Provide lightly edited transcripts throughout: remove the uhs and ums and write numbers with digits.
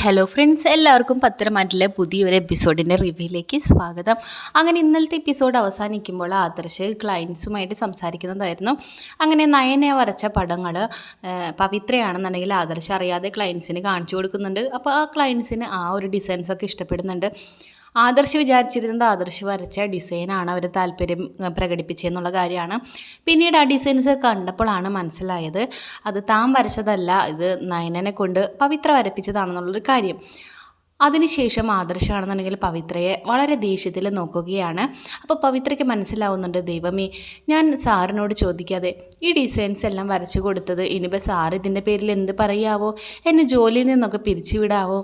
Hello friends, എല്ലാവർക്കും പത്തരമാറ്റിലെ പുതിയൊരു എപ്പിസോഡിൻ്റെ റിവ്യൂയിലേക്ക് സ്വാഗതം. അങ്ങനെ ഇന്നലത്തെ എപ്പിസോഡ് അവസാനിക്കുമ്പോൾ ആദർശ് ക്ലയൻസുമായിട്ട് സംസാരിക്കുന്നതായിരുന്നു. അങ്ങനെ നയനെ വരച്ച പടങ്ങൾ പവിത്രയാണെന്നുണ്ടെങ്കിൽ ആദർശ് അറിയാതെ ക്ലയൻസിന് കാണിച്ചു കൊടുക്കുന്നുണ്ട്. അപ്പോൾ ആ ക്ലയൻസിന് ആ ഒരു ഡിസൈൻസൊക്കെ ഇഷ്ടപ്പെടുന്നുണ്ട്. ആദർശ് വിചാരിച്ചിരുന്നത് ആദർശ് വരച്ച ഡിസൈനാണ് അവർ താല്പര്യം പ്രകടിപ്പിച്ചതെന്നുള്ള കാര്യമാണ്. പിന്നീട് ആ ഡിസൈൻസ് കണ്ടപ്പോഴാണ് മനസ്സിലായത് അത് താൻ വരച്ചതല്ല, ഇത് നയനനെ കൊണ്ട് പവിത്ര വരപ്പിച്ചതാണെന്നുള്ളൊരു കാര്യം. അതിനുശേഷം ആദർശമാണെന്നുണ്ടെങ്കിൽ പവിത്രയെ വളരെ ദേഷ്യത്തിൽ നോക്കുകയാണ്. അപ്പോൾ പവിത്രയ്ക്ക് മനസ്സിലാവുന്നുണ്ട്, ദൈവമേ, ഞാൻ സാറിനോട് ചോദിക്കാതെ ഈ ഡിസൈൻസ് എല്ലാം വരച്ചു കൊടുത്തത്, ഇനിയിപ്പോൾ സാർ ഇതിൻ്റെ പേരിൽ എന്ത് പറയാവോ, എന്നെ ജോലിയിൽ നിന്നൊക്കെ പിരിച്ചുവിടാവോ,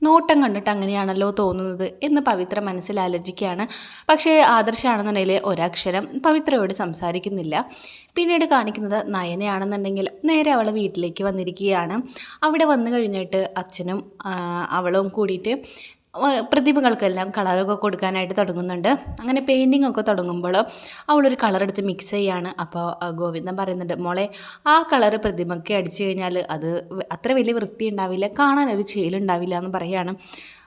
നോട്ടം കണ്ടിട്ട് അങ്ങനെയാണല്ലോ തോന്നുന്നത് എന്ന് പവിത്ര മനസ്സിലാലോചിക്കുകയാണ്. പക്ഷേ ആദർശമാണെന്നുണ്ടെങ്കിൽ ഒരക്ഷരം പവിത്രയോട് സംസാരിക്കുന്നില്ല. പിന്നീട് കാണിക്കുന്നത് നയനയാണെന്നുണ്ടെങ്കിൽ നേരെ അവളെ വീട്ടിലേക്ക് വന്നിരിക്കുകയാണ്. അവിടെ വന്നു കഴിഞ്ഞിട്ട് അച്ഛനും അവളും കൂടിയിട്ട് പ്രതിമകൾക്കെല്ലാം കളറൊക്കെ കൊടുക്കാനായിട്ട് തുടങ്ങുന്നുണ്ട്. അങ്ങനെ പെയിൻറ്റിംഗ് ഒക്കെ തുടങ്ങുമ്പോൾ അവളൊരു കളറെടുത്ത് മിക്സ് ചെയ്യാണ്. അപ്പോൾ ഗോവിന്ദൻ പറയുന്നുണ്ട്, മോളെ, ആ കളറ് പ്രതിമയ്ക്ക് അടിച്ചു കഴിഞ്ഞാൽ അത് അത്ര വലിയ വൃത്തി ഉണ്ടാവില്ല, കാണാനൊരു ചേലുണ്ടാവില്ല എന്ന് പറയുകയാണ്.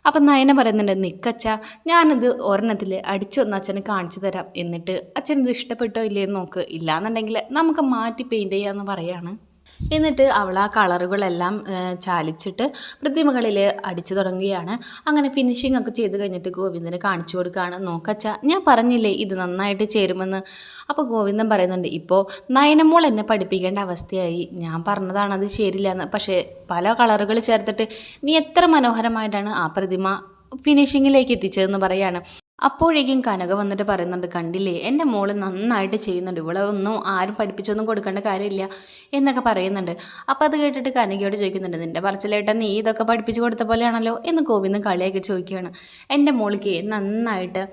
അപ്പം നയന പറയുന്നുണ്ട്, നിക്കച്ച, ഞാനത് ഒരെണ്ണത്തിൽ അടിച്ചൊന്ന് അച്ഛന് കാണിച്ചു തരാം, എന്നിട്ട് അച്ഛനത് ഇഷ്ടപ്പെട്ടോ ഇല്ലയെന്ന് നോക്ക്, ഇല്ലയെന്നുണ്ടെങ്കിൽ നമുക്ക് മാറ്റി പെയിൻറ്റ് ചെയ്യാമെന്ന് പറയാണ്. എന്നിട്ട് അവൾ ആ കളറുകളെല്ലാം ചാലിച്ചിട്ട് പ്രതിമകളിൽ അടിച്ചു തുടങ്ങുകയാണ്. അങ്ങനെ ഫിനിഷിംഗ് ഒക്കെ ചെയ്ത് കഴിഞ്ഞിട്ട് ഗോവിന്ദന് കാണിച്ചു കൊടുക്കുകയാണ്. നോക്കച്ച, ഞാൻ പറഞ്ഞില്ലേ ഇത് നന്നായിട്ട് ചേരുമെന്ന്. അപ്പോൾ ഗോവിന്ദൻ പറയുന്നുണ്ട്, ഇപ്പോൾ നയനമോൾ എന്നെ പഠിപ്പിക്കേണ്ട അവസ്ഥയായി, ഞാൻ പറഞ്ഞതാണ് അത് ശരിയില്ല എന്ന്. പക്ഷേ പല കളറുകൾ ചേർത്തിട്ട് നീ എത്ര മനോഹരമായിട്ടാണ് ആ പ്രതിമ ഫിനിഷിങ്ങിലേക്ക് എത്തിച്ചതെന്ന് പറയാണ്. അപ്പോഴേക്കും കനക വന്നിട്ട് പറയുന്നുണ്ട്, കണ്ടില്ലേ, എൻ്റെ മോള് നന്നായിട്ട് ചെയ്യുന്നുണ്ട്, ഇവിടെ ഒന്നും ആരും പഠിപ്പിച്ചൊന്നും കൊടുക്കേണ്ട കാര്യമില്ല എന്നൊക്കെ പറയുന്നുണ്ട്. അപ്പോൾ അത് കേട്ടിട്ട് കനകയോട് ചോദിക്കുന്നുണ്ട്, നിൻ്റെ പറച്ചിലേട്ടാ നീ ഇതൊക്കെ പഠിപ്പിച്ച് കൊടുത്ത പോലെയാണല്ലോ എന്ന് ഗോവിന്ദൻ കളിയാക്കി ചോദിക്കുകയാണ്. എൻ്റെ മോൾക്ക് നന്നായിട്ട്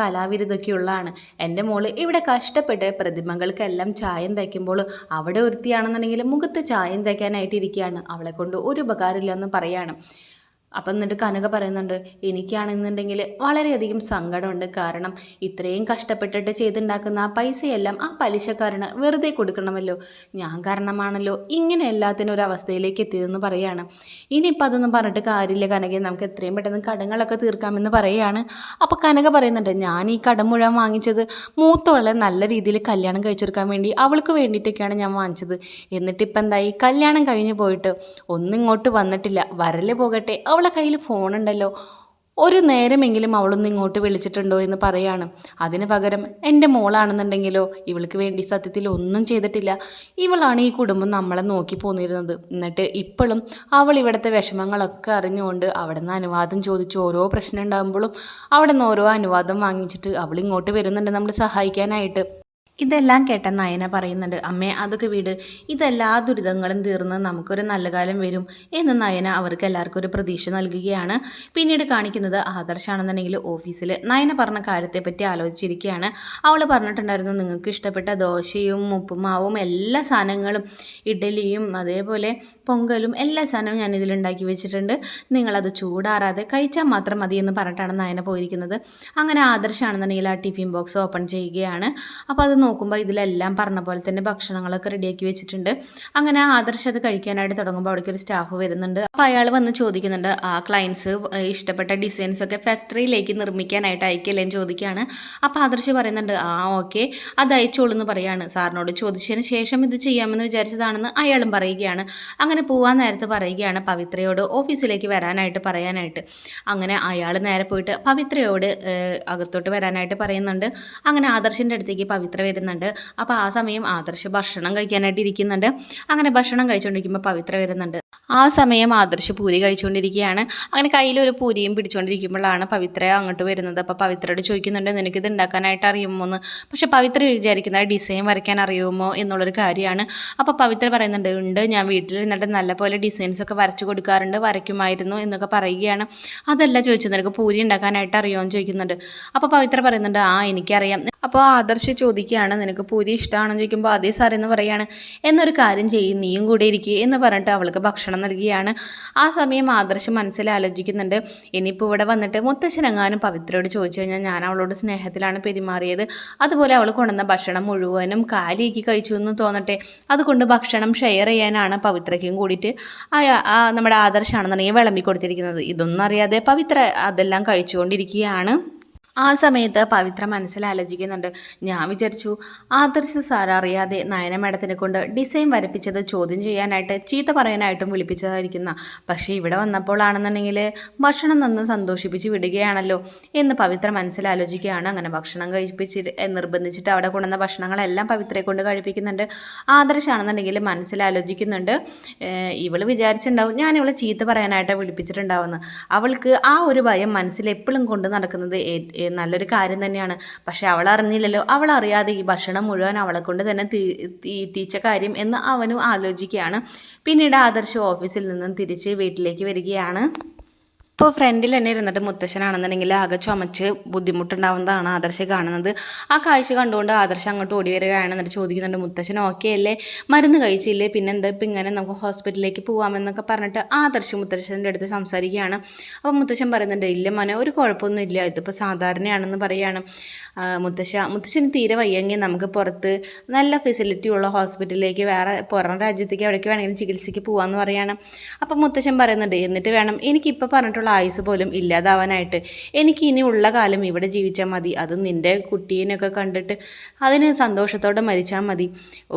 കലാവിരുദ്ധൊക്കെ ഉള്ളതാണ്. എൻ്റെ മോള് ഇവിടെ കഷ്ടപ്പെട്ട് പ്രതിമകൾക്കെല്ലാം ചായം തയ്ക്കുമ്പോൾ അവിടെ വൃത്തിയാണെന്നുണ്ടെങ്കിൽ മുഖത്ത് ചായം തയ്ക്കാനായിട്ട് ഇരിക്കുകയാണ്, അവളെ കൊണ്ട് ഒരു ഉപകാരമില്ല എന്ന് പറയാണ്. അപ്പം എന്നിട്ട് കനക പറയുന്നുണ്ട്, എനിക്കാണെന്നുണ്ടെങ്കിൽ വളരെയധികം സങ്കടമുണ്ട്. കാരണം ഇത്രയും കഷ്ടപ്പെട്ടിട്ട് ചെയ്തുണ്ടാക്കുന്ന ആ പൈസയെല്ലാം ആ പലിശക്കാരന് വെറുതെ കൊടുക്കണമല്ലോ, ഞാൻ കാരണമാണല്ലോ ഇങ്ങനെ എല്ലാത്തിനും ഒരു അവസ്ഥയിലേക്ക് എത്തിയതെന്ന് പറയാണ്. ഇനിയിപ്പോൾ അതൊന്നും പറഞ്ഞിട്ട് കാര്യമില്ല കനകയെ, നമുക്ക് എത്രയും പെട്ടെന്ന് കടങ്ങളൊക്കെ തീർക്കാമെന്ന് പറയുകയാണ്. അപ്പോൾ കനക പറയുന്നുണ്ട്, ഞാൻ ഈ കടം മുഴുവൻ വാങ്ങിച്ചത് മൂത്തവളെ നല്ല രീതിയിൽ കല്യാണം കഴിച്ചെടുക്കാൻ വേണ്ടി അവൾക്ക് വേണ്ടിയിട്ടൊക്കെയാണ് ഞാൻ വാങ്ങിച്ചത്. എന്നിട്ടിപ്പോൾ എന്തായി, കല്യാണം കഴിഞ്ഞ് പോയിട്ട് ഒന്നിങ്ങോട്ട് വന്നിട്ടില്ല, വരല് പോകട്ടെ, അവളെ കയ്യിൽ ഫോണുണ്ടല്ലോ, ഒരു നേരമെങ്കിലും അവളൊന്ന് ഇങ്ങോട്ട് വിളിച്ചിട്ടുണ്ടോ എന്ന് പറയാണ്. അതിന് പകരം എൻ്റെ മോളാണെന്നുണ്ടെങ്കിലോ ഇവൾക്ക് വേണ്ടി സത്യത്തിൽ ഒന്നും ചെയ്തിട്ടില്ല, ഇവളാണ് ഈ കുടുംബം നമ്മളെ നോക്കി പോന്നിരുന്നത്. എന്നിട്ട് ഇപ്പോഴും അവൾ ഇവിടുത്തെ വിഷമങ്ങളൊക്കെ അറിഞ്ഞുകൊണ്ട് അവിടെ നിന്ന് അനുവാദം ചോദിച്ച് ഓരോ പ്രശ്നം ഉണ്ടാകുമ്പോഴും അവിടെ നിന്ന് ഓരോ അനുവാദം വാങ്ങിച്ചിട്ട് അവൾ ഇങ്ങോട്ട് വരുന്നുണ്ട് നമ്മൾ സഹായിക്കാനായിട്ട്. ഇതെല്ലാം കേട്ട നയന പറയുന്നുണ്ട്, അമ്മേ അതൊക്കെ വീട്, ഇതെല്ലാ ദുരിതങ്ങളും തീർന്ന് നമുക്കൊരു നല്ല കാലം വരും എന്ന് നയന അവർക്ക് എല്ലാവർക്കും ഒരു പ്രതീക്ഷ നൽകുകയാണ്. പിന്നീട് കാണിക്കുന്നത് ആദർശാണെന്നുണ്ടെങ്കിൽ ഓഫീസിൽ നയന പറഞ്ഞ കാര്യത്തെപ്പറ്റി ആലോചിച്ചിരിക്കുകയാണ്. അവൾ പറഞ്ഞിട്ടുണ്ടായിരുന്നു, നിങ്ങൾക്ക് ഇഷ്ടപ്പെട്ട ദോശയും ഉപ്പുമാവും എല്ലാ സാധനങ്ങളും, ഇഡ്ഡലിയും അതേപോലെ പൊങ്കലും എല്ലാ സാധനവും ഞാൻ ഇതിലുണ്ടാക്കി വെച്ചിട്ടുണ്ട്, നിങ്ങളത് ചൂടാറാതെ കഴിച്ചാൽ മാത്രം മതി എന്ന് പറഞ്ഞിട്ടാണ് നയന പോയിരിക്കുന്നത്. അങ്ങനെ ആദർശാണെന്നുണ്ടെങ്കിൽ ആ ടിഫിൻ ബോക്സ് ഓപ്പൺ ചെയ്യുകയാണ്. അപ്പോൾ അത് നോക്കുമ്പോൾ ഇതിലെല്ലാം പറഞ്ഞ പോലെ തന്നെ ഭക്ഷണങ്ങളൊക്കെ റെഡിയാക്കി വെച്ചിട്ടുണ്ട്. അങ്ങനെ ആദർശ് അത് കഴിക്കാനായിട്ട് തുടങ്ങുമ്പോൾ അവിടേക്ക് ഒരു സ്റ്റാഫ് വരുന്നുണ്ട്. അപ്പോൾ അയാൾ വന്ന് ചോദിക്കുന്നുണ്ട്, ആ ക്ലയൻസ് ഇഷ്ടപ്പെട്ട ഡിസൈൻസൊക്കെ ഫാക്ടറിയിലേക്ക് നിർമ്മിക്കാനായിട്ട് അയക്കല്ലേ എന്ന് ചോദിക്കുകയാണ്. അപ്പോൾ ആദർശ് പറയുന്നുണ്ട്, ആ ഓക്കെ, അത് അയച്ചോളൂ എന്ന് പറയാണ്. സാറിനോട് ചോദിച്ചതിന് ശേഷം ഇത് ചെയ്യാമെന്ന് വിചാരിച്ചതാണെന്ന് അയാളും പറയുകയാണ്. അങ്ങനെ പോകാൻ നേരത്ത് പറയുകയാണ് പവിത്രയോട് ഓഫീസിലേക്ക് വരാനായിട്ട് പറയാനായിട്ട്. അങ്ങനെ അയാൾ നേരെ പോയിട്ട് പവിത്രയോട് അകത്തോട്ട് വരാനായിട്ട് പറയുന്നുണ്ട്. അങ്ങനെ ആദർശിൻ്റെ അടുത്തേക്ക് പവിത്ര വരുന്നുണ്ട്. അപ്പോൾ ആ സമയം ആദർശ് ഭക്ഷണം കഴിക്കാനായിട്ട് ഇരിക്കുന്നുണ്ട്. അങ്ങനെ ഭക്ഷണം കഴിച്ചുകൊണ്ടിരിക്കുമ്പോൾ പവിത്ര വരുന്നുണ്ട്. ആ സമയം ആദർശ് പൂരി കഴിച്ചുകൊണ്ടിരിക്കുകയാണ്. അങ്ങനെ കയ്യിലൊരു പൂരിയും പിടിച്ചുകൊണ്ടിരിക്കുമ്പോഴാണ് പവിത്ര അങ്ങോട്ട് വരുന്നത്. അപ്പോൾ പവിത്രയോട് ചോദിക്കുന്നുണ്ട്, നിനക്കിത് ഉണ്ടാക്കാനായിട്ട് അറിയുമോ എന്ന്. പക്ഷെ പവിത്ര വിചാരിക്കുന്ന ഡിസൈൻ വരയ്ക്കാൻ അറിയുമോ എന്നുള്ളൊരു കാര്യമാണ്. അപ്പോൾ പവിത്ര പറയുന്നുണ്ട്, ഉണ്ട്, ഞാൻ വീട്ടിൽ നിന്നിട്ട് നല്ലപോലെ ഡിസൈൻസൊക്കെ വരച്ചു കൊടുക്കാറുണ്ട്, വരയ്ക്കുമായിരുന്നു എന്നൊക്കെ പറയുകയാണ്. അതല്ല ചോദിച്ചത്, നിനക്ക് പൂരി ഉണ്ടാക്കാനായിട്ട് അറിയുമോ എന്ന് ചോദിക്കുന്നുണ്ട്. അപ്പോൾ പവിത്ര പറയുന്നുണ്ട്, ആ എനിക്കറിയാം, അപ്പോൾ ആദർശ് ചോദിക്കുകയാണ്, നിനക്ക് പൂരി ഇഷ്ടമാണെന്ന് ചോദിക്കുമ്പോൾ അതേ സാർ എന്ന് പറയാണ്. എന്നൊരു കാര്യം ചെയ്യും, നീയും കൂടെ ഇരിക്കുക എന്ന് പറഞ്ഞിട്ട് അവൾക്ക് ഭക്ഷണം നൽകുകയാണ്. ആ സമയം ആദർശ് മനസ്സിൽ ആലോചിക്കുന്നുണ്ട്, ഇനിയിപ്പോൾ ഇവിടെ വന്നിട്ട് മുത്തശ്ശനെങ്ങാനും പവിത്രയോട് ചോദിച്ചു കഴിഞ്ഞാൽ ഞാൻ അവളോട് സ്നേഹത്തിലാണ് പെരുമാറിയത്, അതുപോലെ അവൾ കൊണ്ടുവന്ന ഭക്ഷണം മുഴുവനും കാലിയാക്കി കഴിച്ചു എന്ന് തോന്നട്ടെ, അതുകൊണ്ട് ഭക്ഷണം ഷെയർ ചെയ്യാനാണ് പവിത്രയ്ക്കും കൂടിയിട്ട് നമ്മുടെ ആദർശാണെന്നുണ്ടെങ്കിൽ വിളമ്പി കൊടുത്തിരിക്കുന്നത്. ഇതൊന്നും അറിയാതെ പവിത്ര അതെല്ലാം കഴിച്ചുകൊണ്ടിരിക്കുകയാണ്. ആ സമയത്ത് പവിത്ര മനസ്സിലാലോചിക്കുന്നുണ്ട്, ഞാൻ വിചാരിച്ചു ആദർശ് സാർ അറിയാതെ നയന മേഡത്തിനെ കൊണ്ട് ഡിസൈൻ വരപ്പിച്ചത് ചോദ്യം ചെയ്യാനായിട്ട് ചീത്ത പറയാനായിട്ടും വിളിപ്പിച്ചതായിരിക്കുന്ന, പക്ഷേ ഇവിടെ വന്നപ്പോഴാണെന്നുണ്ടെങ്കിൽ ഭക്ഷണം നന്ന് സന്തോഷിപ്പിച്ച് വിടുകയാണല്ലോ എന്ന് പവിത്ര മനസ്സിലാലോചിക്കുകയാണ്. അങ്ങനെ ഭക്ഷണം കഴിപ്പിച്ച് നിർബന്ധിച്ചിട്ട് അവിടെ കൊണ്ടുവന്ന ഭക്ഷണങ്ങളെല്ലാം പവിത്രയെ കൊണ്ട് കഴിപ്പിക്കുന്നുണ്ട്. ആദർശാണെന്നുണ്ടെങ്കിൽ മനസ്സിലാലോചിക്കുന്നുണ്ട്, ഇവൾ വിചാരിച്ചിട്ടുണ്ടാവും ഞാൻ ഇവളെ ചീത്ത പറയാനായിട്ട് വിളിപ്പിച്ചിട്ടുണ്ടാവുമെന്ന്. അവൾക്ക് ആ ഒരു ഭയം മനസ്സിൽ എപ്പോഴും കൊണ്ട് നടക്കുന്നത് നല്ലൊരു കാര്യം തന്നെയാണ്. പക്ഷെ അവൾ അറിഞ്ഞില്ലല്ലോ, അവൾ അറിയാതെ ഈ ഭക്ഷണം മുഴുവൻ അവളെ കൊണ്ട് തന്നെ തീച്ച കാര്യം എന്ന് അവനും ആലോചിക്കുകയാണ്. പിന്നീട് ആദർശ് ഓഫീസിൽ നിന്നും തിരിച്ച് വീട്ടിലേക്ക് വരികയാണ്. ഇപ്പോൾ ഫ്രണ്ടിൽ തന്നെ ഇരുന്നിട്ട് മുത്തശ്ശനാണെന്നുണ്ടെങ്കിൽ ആകെ ചുമച്ച് ബുദ്ധിമുട്ടുണ്ടാവുന്നതാണ് ആദർശ് കാണുന്നത്. ആ കാഴ്ച കണ്ടുകൊണ്ട് ആദർശ് അങ്ങോട്ട് ഓടി വരികയാണ്. എന്നിട്ട് ചോദിക്കുന്നുണ്ട്, മുത്തശ്ശൻ ഓക്കെ അല്ലേ, മരുന്ന് കഴിച്ചില്ലേ, പിന്നെന്താ ഇപ്പം ഇങ്ങനെ നമുക്ക് ഹോസ്പിറ്റലിലേക്ക് പോകാമെന്നൊക്കെ പറഞ്ഞിട്ട് ആദർശ് മുത്തശ്ശൻ്റെ അടുത്ത് സംസാരിക്കുകയാണ്. അപ്പോൾ മുത്തശ്ശൻ പറയുന്നുണ്ട്, ഇല്ല മോനെ ഒരു കുഴപ്പമൊന്നുമില്ല, ഇതിപ്പോൾ സാധാരണയാണെന്ന് പറയുകയാണ്. മുത്തശ്ശന് തീരെ വയ്യെങ്കിൽ നമുക്ക് പുറത്ത് നല്ല ഫെസിലിറ്റി ഉള്ള ഹോസ്പിറ്റലിലേക്ക് വേറെ പുറം രാജ്യത്തേക്ക് എവിടേക്ക് വേണമെങ്കിലും ചികിത്സയ്ക്ക് പോകാമെന്ന് പറയുകയാണ്. അപ്പം മുത്തശ്ശൻ പറയുന്നുണ്ട്, എന്നിട്ട് വേണം എനിക്കിപ്പോൾ പറഞ്ഞിട്ടുള്ള ആയുസ് പോലും ഇല്ലാതാവാനായിട്ട്, എനിക്ക് ഇനി ഉള്ള കാലം ഇവിടെ ജീവിച്ചാൽ മതി, അതും നിൻ്റെ കുട്ടീനെയൊക്കെ കണ്ടിട്ട് അതിന് സന്തോഷത്തോടെ മരിച്ചാൽ മതി.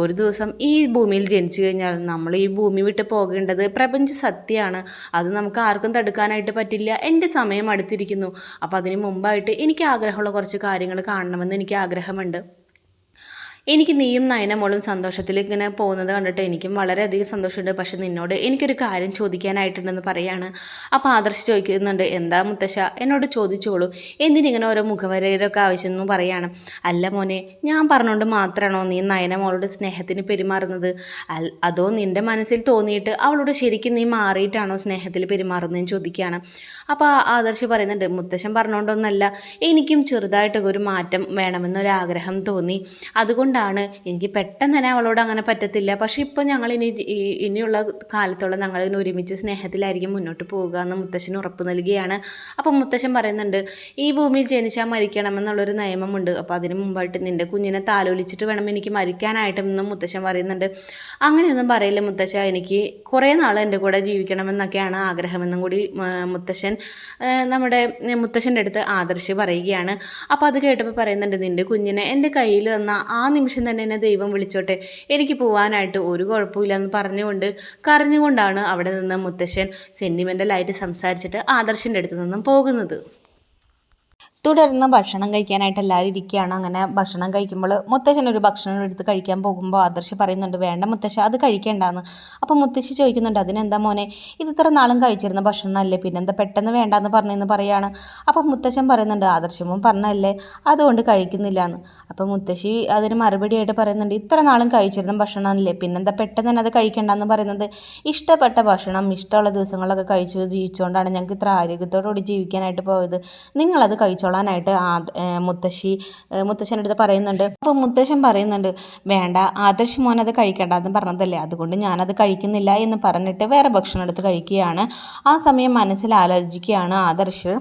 ഒരു ദിവസം ഈ ഭൂമിയിൽ ജനിച്ചു കഴിഞ്ഞാൽ നമ്മൾ ഈ ഭൂമി വിട്ട് പോകേണ്ടത് പ്രപഞ്ച സത്യമാണ്, അത് നമുക്ക് ആർക്കും തടുക്കാനായിട്ട് പറ്റില്ല. എൻ്റെ സമയം അടുത്തിരിക്കുന്നു. അപ്പോൾ അതിന് മുമ്പായിട്ട് എനിക്ക് ആഗ്രഹമുള്ള കുറച്ച് കാര്യങ്ങൾ കാണണമെന്ന് എനിക്ക് ആഗ്രഹമുണ്ട്. എനിക്ക് നീയും നയനമോളും സന്തോഷത്തിൽ ഇങ്ങനെ പോകുന്നത് കണ്ടിട്ട് എനിക്കും വളരെയധികം സന്തോഷമുണ്ട്. പക്ഷെ നിന്നോട് എനിക്കൊരു കാര്യം ചോദിക്കാനായിട്ടുണ്ടെന്ന് പറയാണ്. അപ്പോൾ ആദർശ് ചോദിക്കുന്നുണ്ട്, എന്താ മുത്തശ്ശ, എന്നോട് ചോദിച്ചോളൂ, എന്തിനിങ്ങനെ ഓരോ മുഖവരയൊക്കെ ആവശ്യമെന്ന് പറയാണ്. അല്ല മോനെ, ഞാൻ പറഞ്ഞുകൊണ്ട് മാത്രമാണോ നീ നയനമോളോട് സ്നേഹത്തിന് പെരുമാറുന്നത്, അതോ നിൻ്റെ മനസ്സിൽ തോന്നിയിട്ട് അവളോട് ശരിക്കും നീ മാറിയിട്ടാണോ സ്നേഹത്തിൽ പെരുമാറുന്നതെന്ന് ചോദിക്കുകയാണ്. അപ്പോൾ ആദർശ് പറയുന്നുണ്ട്, മുത്തശ്ശൻ പറഞ്ഞുകൊണ്ടൊന്നല്ല, എനിക്കും ചെറുതായിട്ടൊക്കെ ഒരു മാറ്റം വേണമെന്നൊരാഗ്രഹം തോന്നി, അതുകൊണ്ടാണ് എനിക്ക് പെട്ടെന്ന് തന്നെ അവളോട് അങ്ങനെ പറ്റത്തില്ല. പക്ഷെ ഇപ്പോൾ ഞങ്ങൾ ഇനിയുള്ള കാലത്തോളം ഞങ്ങൾ ഒരുമിച്ച് സ്നേഹത്തിലായിരിക്കും മുന്നോട്ട് പോകുക എന്ന് മുത്തശ്ശന് ഉറപ്പ് നൽകുകയാണ്. അപ്പം മുത്തശ്ശൻ പറയുന്നുണ്ട്, ഈ ഭൂമിയിൽ ജനിച്ചാൽ മരിക്കണമെന്നുള്ളൊരു നിയമമുണ്ട്, അപ്പോൾ അതിന് മുമ്പായിട്ട് നിൻ്റെ കുഞ്ഞിനെ താലോലിച്ചിട്ട് വേണം എനിക്ക് മരിക്കാനായിട്ടെന്നും മുത്തശ്ശൻ പറയുന്നുണ്ട്. അങ്ങനെയൊന്നും പറയില്ല മുത്തശ്ശ, എനിക്ക് കുറേ നാൾ എൻ്റെ കൂടെ ജീവിക്കണമെന്നൊക്കെയാണ് ആഗ്രഹമെന്നും കൂടി നമ്മുടെ മുത്തശ്ശൻ്റെ അടുത്ത് ആദർശ് പറയുകയാണ്. അപ്പോൾ അത് കേട്ടപ്പോൾ പറയുന്നുണ്ട്, നിൻ്റെ കുഞ്ഞിനെ എൻ്റെ കയ്യിൽ തന്ന ആ നിമിഷം തന്നെ എന്നെ ദൈവം വിളിച്ചോട്ടെ, എനിക്ക് പോകാനായിട്ട് ഒരു കുഴപ്പമില്ല എന്ന് പറഞ്ഞുകൊണ്ട് കരഞ്ഞുകൊണ്ടാണ് അവിടെ നിന്ന് മുത്തശ്ശൻ സെൻറ്റിമെൻ്റലായിട്ട് സംസാരിച്ചിട്ട് ആദർശിൻ്റെ അടുത്ത് നിന്നും പോകുന്നത്. തുടർന്ന് ഭക്ഷണം കഴിക്കാനായിട്ട് എല്ലാവരും ഇരിക്കുകയാണ്. അങ്ങനെ ഭക്ഷണം കഴിക്കുമ്പോൾ മുത്തശ്ശനൊരു ഭക്ഷണം എടുത്ത് കഴിക്കാൻ പോകുമ്പോൾ ആദർശ് പറയുന്നുണ്ട്, വേണ്ട മുത്തശ്ശ, അത് കഴിക്കേണ്ടാന്ന്. അപ്പോൾ മുത്തശ്ശി ചോദിക്കുന്നുണ്ട്, അതിനെന്താ മോനെ, ഇത് ഇത്ര നാളും കഴിച്ചിരുന്ന ഭക്ഷണമല്ലേ, പിന്നെന്താ പെട്ടെന്ന് വേണ്ടാന്ന് പറഞ്ഞെന്ന് പറയാണ്. അപ്പോൾ മുത്തശ്ശൻ പറയുന്നുണ്ട്, ആദർശവും പറഞ്ഞല്ലേ, അതുകൊണ്ട് കഴിക്കുന്നില്ല എന്ന്. അപ്പോൾ മുത്തശ്ശി അതിന് മറുപടിയായിട്ട് പറയുന്നുണ്ട്, ഇത്ര നാളും കഴിച്ചിരുന്ന ഭക്ഷണമല്ലേ, പിന്നെന്താ പെട്ടെന്ന് തന്നെ അത് കഴിക്കേണ്ടെന്ന് പറയുന്നത്, ഇഷ്ടപ്പെട്ട ഭക്ഷണം ഇഷ്ടമുള്ള ദിവസങ്ങളൊക്കെ കഴിച്ച് ജീവിച്ചുകൊണ്ടാണ് ഞങ്ങൾക്ക് ഇത്ര ആരോഗ്യത്തോടുകൂടി ജീവിക്കാനായിട്ട് പോയത്, നിങ്ങളത് കഴിച്ചോളാം ായിട്ട് മുത്തശ്ശൻ്റെ അടുത്ത് പറയുന്നുണ്ട്. അപ്പോൾ മുത്തശ്ശൻ പറയുന്നുണ്ട്, വേണ്ട ആദർശ് മോൻ അത് കഴിക്കേണ്ടെന്ന് പറഞ്ഞതല്ലേ, അതുകൊണ്ട് ഞാനത് കഴിക്കുന്നില്ല എന്ന് പറഞ്ഞിട്ട് വേറെ ഭക്ഷണം എടുത്ത് കഴിക്കുകയാണ്. ആ സമയം മനസ്സിൽ ആലോചിക്കുകയാണ് ആദർശ്.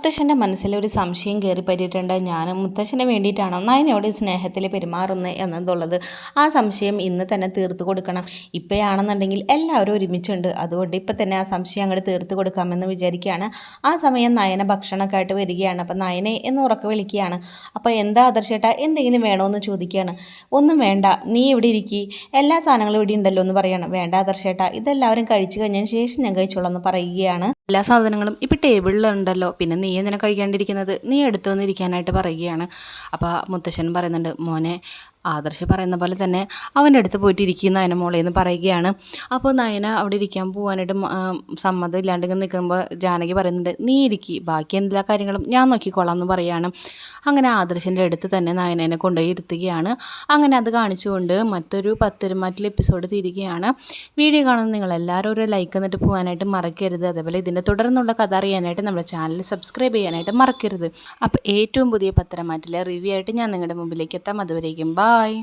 മുത്തശ്ശൻ്റെ മനസ്സിലൊരു സംശയം കയറി പറ്റിയിട്ടുണ്ട്, ഞാൻ മുത്തശ്ശന് വേണ്ടിയിട്ടാണോ നയനോട് സ്നേഹത്തിൽ പെരുമാറുന്നത് എന്നതുള്ളത്. ആ സംശയം ഇന്ന് തന്നെ തീർത്തു കൊടുക്കണം. ഇപ്പോഴാണെന്നുണ്ടെങ്കിൽ എല്ലാവരും ഒരുമിച്ചുണ്ട്, അതുകൊണ്ട് ഇപ്പം തന്നെ ആ സംശയം അങ്ങോട്ട് തീർത്തു കൊടുക്കാമെന്ന് വിചാരിക്കുകയാണ്. ആ സമയം നയന ഭക്ഷണമൊക്കെ ആയിട്ട് വരികയാണ്. അപ്പം നയനെ എന്ന് ഉറക്കെ വിളിക്കുകയാണ്. അപ്പോൾ എന്താ ആദർശേട്ടാ, എന്തെങ്കിലും വേണമെന്ന് ചോദിക്കുകയാണ്. ഒന്നും വേണ്ട, നീ ഇവിടെ ഇരിക്കി, എല്ലാ സാധനങ്ങളും ഇവിടെ ഉണ്ടല്ലോ എന്ന് പറയുകയാണ്. വേണ്ട ആദർശേട്ടാ, ഇതെല്ലാവരും കഴിച്ചു കഴിഞ്ഞതിന് ശേഷം ഞാൻ കഴിച്ചോളാം എന്ന് പറയുകയാണ്. എല്ലാ സാധനങ്ങളും ഇപ്പോൾ ടേബിളിലുണ്ടല്ലോ, പിന്നെ നീ എന്തിനാ കഴിക്കാണ്ടിരിക്കുന്നത്, നീ എടുത്തു വന്നിരിക്കാനായിട്ട് പറയുകയാണ്. അപ്പോൾ മുത്തശ്ശൻ പറയുന്നുണ്ട്, മോനെ ആദർശ് പറയുന്ന പോലെ തന്നെ അവൻ്റെ അടുത്ത് പോയിട്ട് ഇരിക്കും നയന മോളെ എന്ന് പറയുകയാണ്. അപ്പോൾ നയന അവിടെ ഇരിക്കാൻ പോകാനായിട്ട് സമ്മതം ഇല്ലാണ്ട് നിൽക്കുമ്പോൾ ജാനകി പറയുന്നുണ്ട്, നീ ഇരിക്കി, ബാക്കി എല്ലാ കാര്യങ്ങളും ഞാൻ നോക്കിക്കോളാം എന്ന് പറയുകയാണ്. അങ്ങനെ ആദർശിൻ്റെ അടുത്ത് തന്നെ നയനേനെ കൊണ്ടുപോയി ഇരുത്തുകയാണ്. അങ്ങനെ അത് കാണിച്ചുകൊണ്ട് മറ്റൊരു പത്തരമാറ്റിൽ എപ്പിസോഡ് തീരുകയാണ്. വീഡിയോ കാണുന്ന നിങ്ങളെല്ലാവരും ഒരു ലൈക്ക് എന്നിട്ട് പോകാനായിട്ട് മറക്കരുത്. അതേപോലെ ഇതിൻ്റെ തുടർന്നുള്ള കഥ അറിയാനായിട്ട് നമ്മുടെ ചാനൽ സബ്സ്ക്രൈബ് ചെയ്യാനായിട്ട് മറക്കരുത്. അപ്പോൾ ഏറ്റവും പുതിയ പത്തരമാറ്റിലെ റിവ്യൂ ആയിട്ട് ഞാൻ നിങ്ങളുടെ മുമ്പിലേക്ക് എത്താം. അതുവരേക്കും ബായ്.